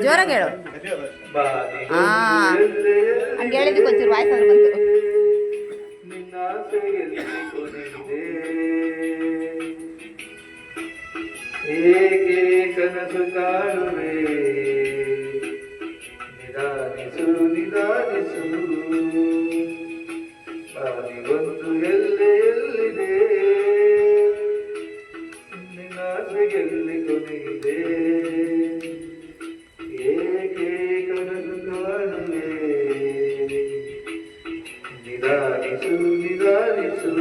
ಜೋರಾಗಿ ಹೇಳು. ಹಂಗೆ ಹೇಳಿದ್ದು ಒಂಚೂರು ವಾಯ್ಸ್ ಆದ್ರೂ ಬಂತು. ಏಕೆ ಕನಸು ಕಾಣುವೆ ನಿಧಾನಿಸು ನಿಧಾನಿಸು ಬಾನಿಗೊಂದು ಎಲ್ಲೆ ಎಲ್ಲಿದೆ ನಿನ್ನಾಸೆಗೆಲ್ಲಿ ಕೊನೆಗಿದೆ ಏಕೆ ಕನಸು ಕಾಣುವೆ ನಿಧಾನಿಸು ನಿಧಾನಿಸು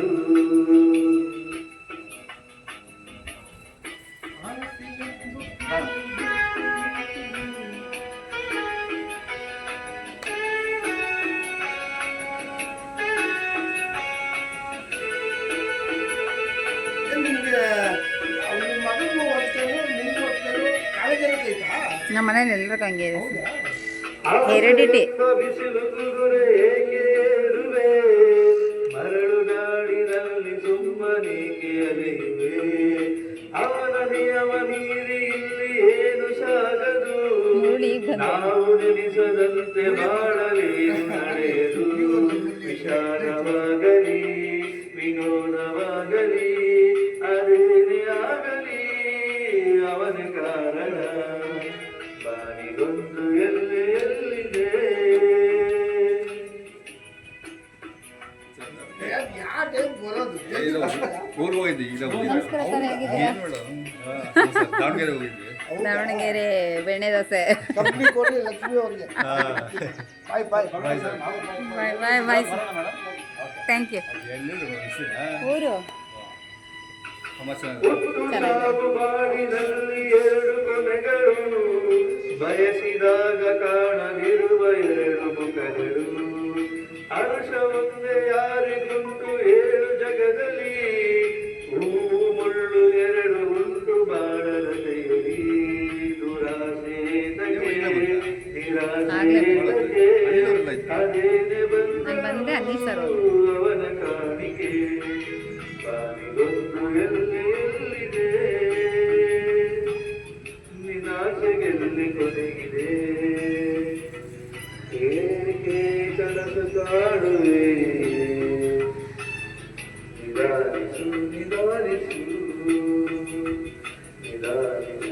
ನಮ್ಮ ಮನೇಲಿ ಎಲ್ಲರಿಗೂ ಹಂಗೆ ಇದೆ. ಹೆರಿಡಿಟಿ. ಮರಳು ನಾಡಿನಲ್ಲಿ ಸುಮ್ಮನೇಕೆ ಅಲೆಯುವೆ ಅವನ ನಿಯಮ ಮೀರಿ ಇಲ್ಲಿ ಏನು ಸಾಗದು ನಾವು ನೆನೆಸದಂತೆ ಮಾಡಲೇನು ನಡೆಯದು ವಿಷಾದವಾಗಲಿ ವಿನೋದವಾಗಲಿ ಅದೇನೇ ಆಗಲಿ ಅವನ ಕಾರಣ ಬಾನಿಗೊಂದು ಎಲ್ಲೆ ಎಲ್ಲಿದೆ ದಾವಣಗೆರೆ ಬೆಣ್ಣೆ dosa. Bye bye. Thank you. ಊರು ಬಾಳಿನಲ್ಲಿ ಎರಡು ಕೊನೆಗಳು ಬಯಸಿದಾಗ ಕಾಣದಿರುವ ಎರಡು ಮುಖಗಳು ಹರ್ಷ ಒಂದೇ ಯಾರಿಗುಂಟು ಏಳು ಜಗದಲ್ಲಿ ಹೂವು ಮುಳ್ಳು ಎರಡು ಉಂಟು ಬಾಳದ ಕೈಯಲ್ಲಿ ದುರಾಸೆ ಅದೇನೆ ಬಂದೆ ಅವನ ಕಾಣಿಕೆ ಬಾನಿಗೊಂದು ಎಲ್ಲೆ ಎಲ್ಲಿದೆ ನಿನಾಸೆಗೆಲ್ಲಿ ಕೊನೆಗಿದೆ ಏಕೆ ಕನಸು ಕಾಡುವೆ ನಿಧಾನಿಸು ನಿಧಾನಿಸು ನಿಧಾನಿಸು